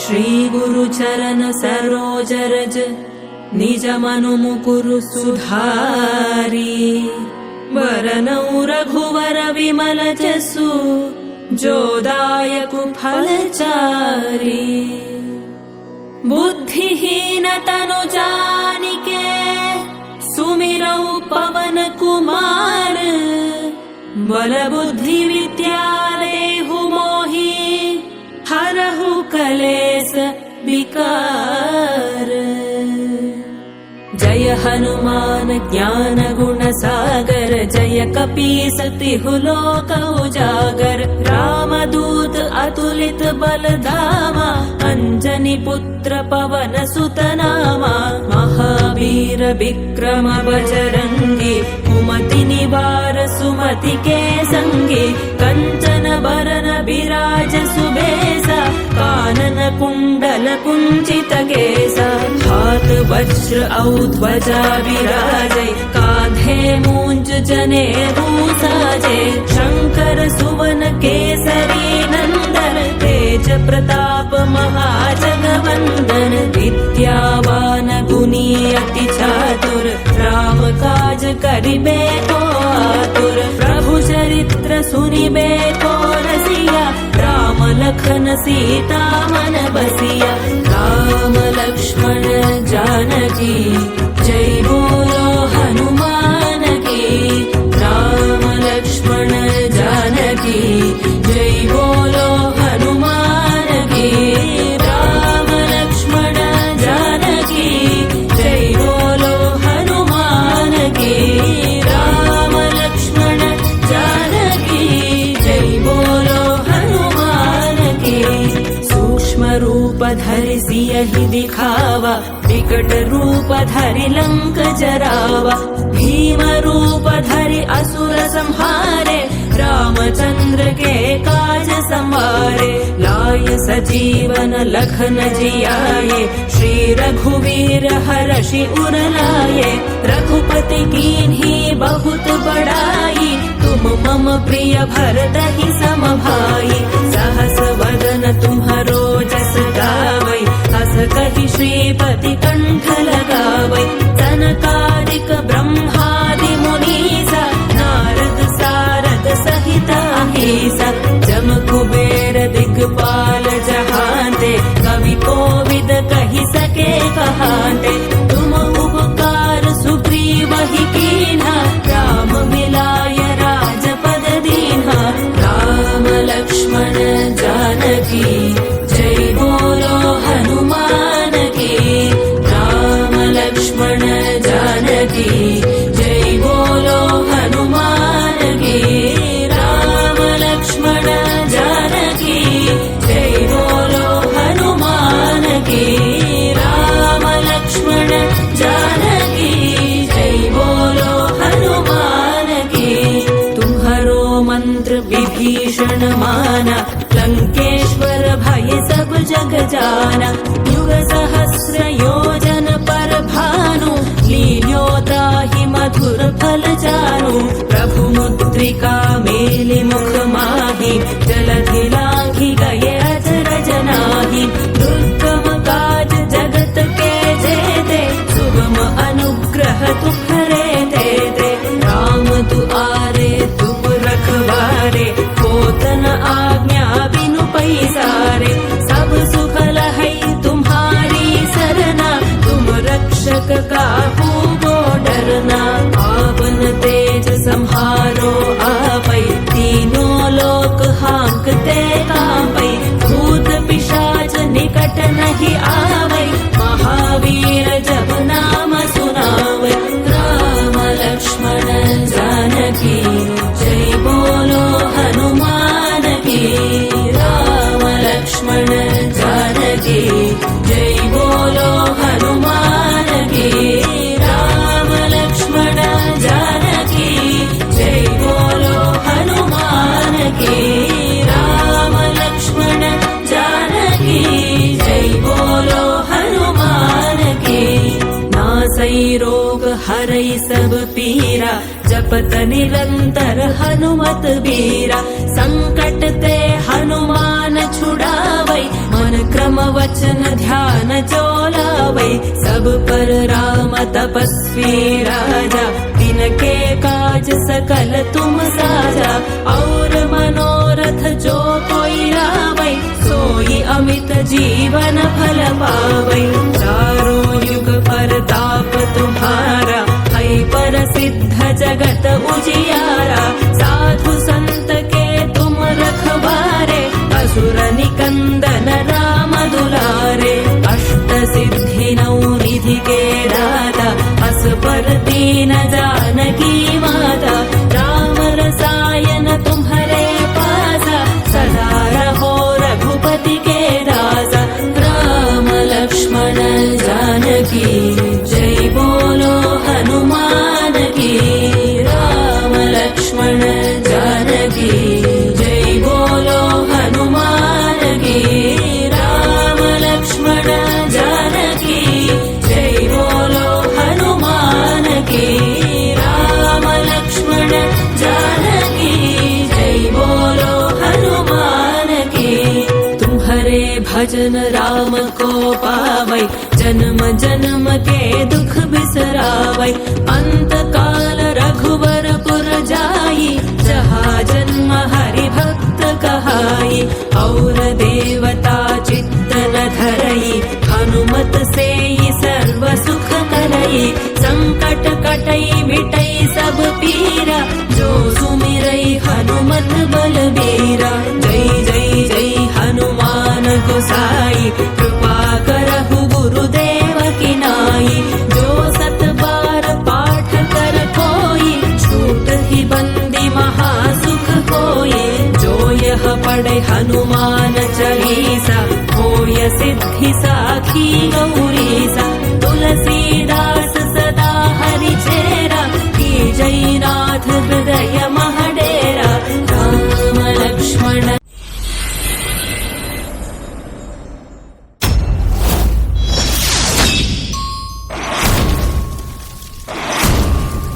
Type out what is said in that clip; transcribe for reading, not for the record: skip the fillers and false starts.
श्री गुरु चरण सरोज रज निज मनु मुकुरु सुधारी वरनौ रघुवर विमल जसु जो दायकु फलचारी बुद्धिहीन तनु जानिके सुमिरौ पवन कुमार बल बुद्धि विद्या देहु मोहि हरहु कलेस विकार। जय हनुमान ज्ञान गुण सागर जय कपीसतिहु लोक उजागर रामदूत अतुलित बल धामा अंजनी पुत्र पवन सुत नामा महावीर विक्रम बजरंगी कुमति निवार सुमति के संगी कंचन बरन विराज सुबेसा कानन कुंडल कुंचित केसा हाथ वज्र औ ध्वजा विराजै कांधे मूंज जनेऊ साजे शंकर सुवन केसरी नंदन तेज प्रताप महाजगवंदन विद्यावान गुणी अति चातुर राम काज करिबे को आतुर प्रभु चरित्र सुनिबे को रसिया राम लखन सीता मन बसिया राम लक्ष्मण जानकी जय बोलो हनुमान की राम लक्ष्मण जानकी जय बोलो हनुमान की राम लक्ष्मण जानकी जय बोलो हनुमान की राम लक्ष्मण जानकी जय बोलो हनुमान की सूक्ष्म रूप धरि सियहि दिखावा विकट रूप धरि लंक जरावा भीम रूप धरि असुर संहारे रामचंद्र के काज संवारे लाय सजीवन लखन जियाए श्री रघुवीर हर्षि उर लाए रघुपति कीन्ही बहुत बड़ाई तुम मम प्रिय भरतहि सम भाई सहस वदन तुम्हरो जस गावै हस कहि श्रीपति कंठ लगावै सनकादिक ब्रह्मादि मुनीसा नारद सारद सहित अहिसा जम कुबेर दिगपाल जहांते कवि कोविद कहि सके कहांते तुम उपकार सुग्रीवहि कीन्हा राम मिलाय राजपद दीन्हा राम लक्ष्मण जानकी जय बोलो हनुमान की राम लक्ष्मण जानकी जय बोलो हनुमान की राम लक्ष्मण जानकी जय बोलो हनुमान की राम लक्ष्मण जानकी जय बोलो हनुमान की तुम्हारो मंत्र विभीषण माना लंकेश्वर भय सब जग जाना युग सहस्र योजन पर भानु लील्योताहि मधुर फल जानू प्रभु मुद्रिका मेलि मुख माहि जलधि लांघि गए अजरज नाही दुर्गम काज जगत के जेते सुगम अनुग्रह तुम्हरे देते राम दुआरे तुम रखवारे होतन आज्ञा बिनु पैसारे सब सुख लहै तुम्हारी सरना तुम रक्षक काहू को डरना पावन तेज सम्हारो आपै तीनों लोक हांकते कांपै भूत पिशाच निकट नहीं आवै महावीर जब नाम सुनावै राम लक्ष्मण जानकी जय बोलो हनुमान की राम लक्ष्मण जानकी जय बोलो हनुमान की राम लक्ष्मण जानकी जय बोलो हनुमान की राम लक्ष्मण जानकी जय बोलो हनुमान की नासै रोग हरै सब पीरा जपत निरंतर हनुमत बीरा संकट ते हनुमान छुड़ावै मन क्रम वचन राजा, दिन के काज सकल तुम साजा। और मनोरथ जो कोई लावै, सोई अमित जीवन फल पावै। चारों युग परताप तुम्हारा, है प्रसिद्ध जगत उजियारा। साधु संत के तुम रखवारे, असुर निकंदन राम दुलारे। अष्ट सिद्धि नौ निधि के दाता, असपर दीन जानकी माता। राम रसायन तुम्हारे पासा, सदा रहो रघुपति के दासा। राम लक्ष्मण जानकी जय बोलो हनुमान की। राम लक्ष्मण जानकी जय बोलो हनुमान की। राम लक्ष्मण जानकी जय बोलो हनुमान की। राम लक्ष्मण जानकी जय बोलो हनुमान की। तुम्हारे भजन राम को पावै, जन्म जन्म के दुख बिसरावै। अंत काल रघुवरपुर जाई, जहाँ जन्म हरि भक्त कहाई। और देवता चित्त न धरई, हनुमत से सर्व सुख करई। संकट कटई मिटई सब पीरा, जो सुमिरई हनुमत बलबीरा। जय जय जय हनुमान गोसाई, कृपा करहु गुरुदेव की नाई। जो सत बार पाठ कर कोई, छूट ही बंदी महासुख होए। जो यह पढ़े हनुमान चालीसा, होय सिद्धि साखी गौरीसा। तुलसीदास सदा हरि चेरा, की जयनाथ हृदय